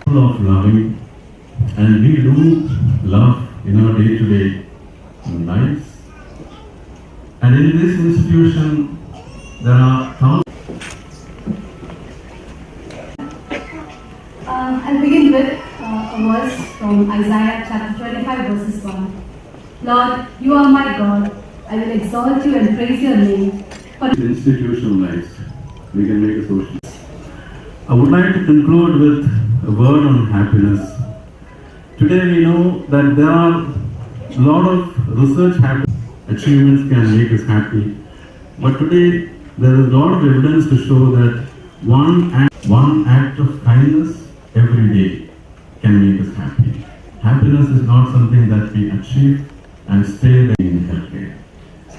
of loving, and we do love in our day-to-day lives. And in this institution, there are thousands. I'll begin with a verse from Isaiah chapter 25 verses 1. Lord, you are my God. I will exalt you and praise your name. Institutionalized. We can make a social. I would like to conclude with a word on happiness. Today we know that there are a lot of research happening. Achievements can make us happy. But today there is a lot of evidence to show that one act of kindness every day can make us happy. Happiness is not something that we achieve and stay there in healthcare.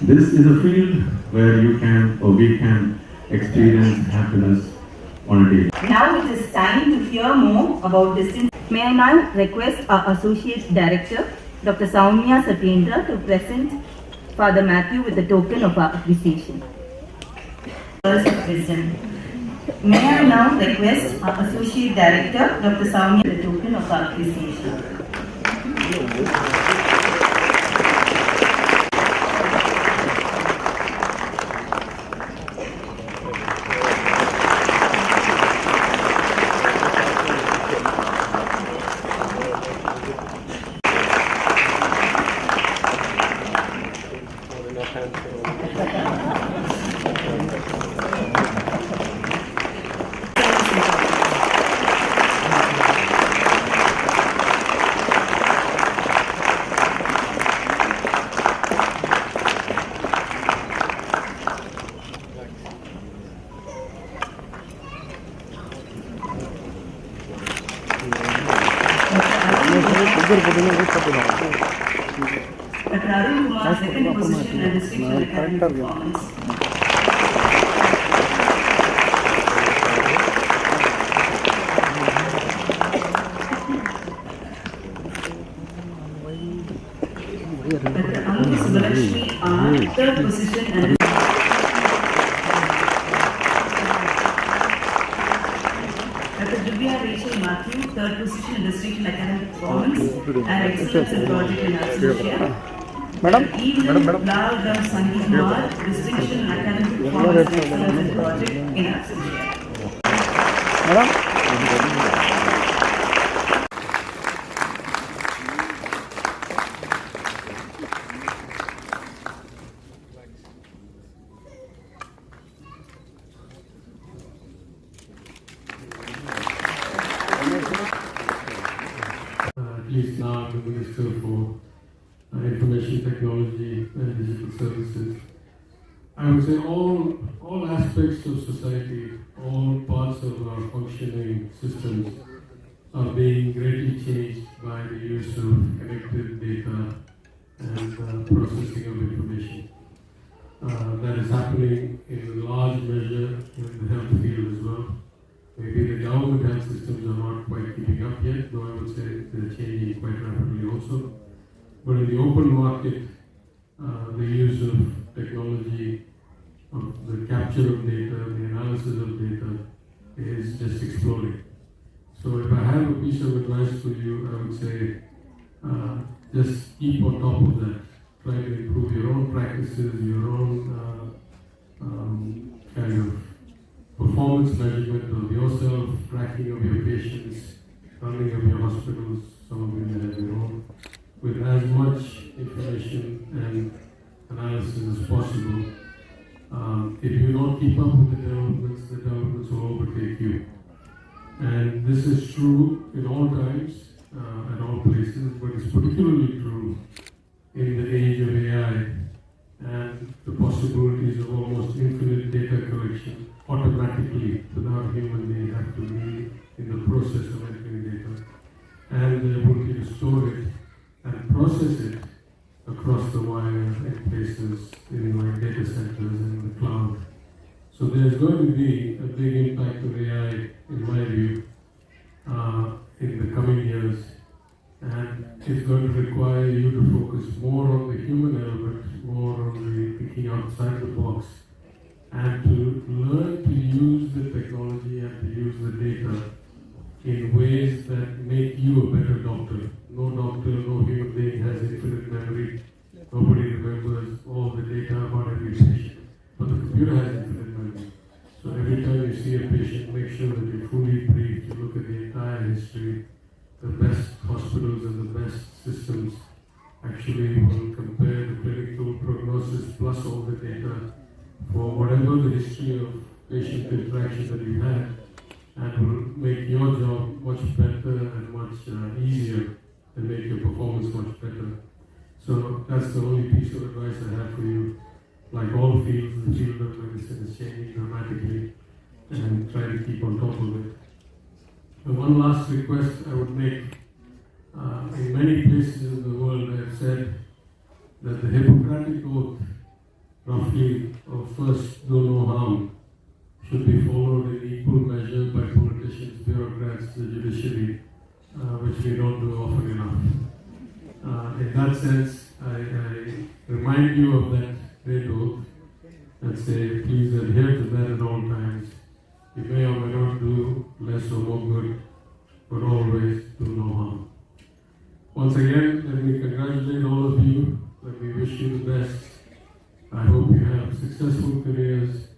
This is a field where you can or we can experience happiness on a day. Now it is time to hear more about distance. May I now request our Associate Director, Dr. Soumya Satyendra, to present Father Matthew with a token of our appreciation. Words of wisdom. May I now request our Associate Director, Dr. Soumya, with a token of our appreciation. Dr. Arun Kumar, second position and distinction academic performance. Dr. Amri Subbulakshmi, third position and Dr. Divya Rachel Matthew, third position in distinction academic performance and excellence in project in Anesthesia. Madam, Lal Ram Sangeet Kumar, distinction in academic performance and excellence in project in Anesthesia. Madam. At least now the Minister for Information Technology and Digital Services. I would say all aspects of society, all parts of our functioning systems are being greatly changed by the use of connected data and processing of information. That is happening in large measure in the health field as well. Maybe the government health systems are not quite keeping up yet, though I would say they're changing quite rapidly also. But in the open market, the use of technology, of the capture of data, the analysis of data is just exploding. So if I have a piece of advice for you, I would say just keep on top of that. Try to improve your own practices, your own kind of performance measurement of yourself, tracking of your patients, running of your hospitals, some of you may have your own, with as much information and analysis as possible. If you don't keep up with the developments will overtake you. And this is true in all times, at all places, but it's particularly true in the age of AI and the possibilities of almost infinite data collection automatically without human being have to be in the process of entering data, and the ability to store it and process it across the wire in places in like data centers and in the cloud. So there's going to be a big impact of AI, in my view, in the coming years, and it's going to require you to focus more on the human element, more on the thinking outside the box, and to learn to use the technology and to use the data in ways ways that make you a better doctor. No doctor, no human being has infinite memory. Nobody remembers all the data about every patient. But the computer has infinite memory. So every time you see a patient, make sure that you're fully briefed. You look at the entire history. The best hospitals and the best systems actually will compare the clinical prognosis plus all the data for whatever the history of patient interaction that you had, and will make your job much better and much easier and make your performance much better. So that's the only piece of advice I have for you. Like all fields, the field of medicine is changing dramatically, and try to keep on top of it. And one last request I would make. In many places in the world, I have said that the Hippocratic Oath, roughly, of first do no harm, should be followed in equal measure by politicians, bureaucrats, the judiciary, which we don't do often enough. In that sense, I remind you of that great oath and say, please adhere to that at all times. You may or may not do less or more good, but always do no harm. Once again, let me congratulate all of you. Let me wish you the best. I hope you have successful careers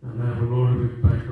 and have a lot of impact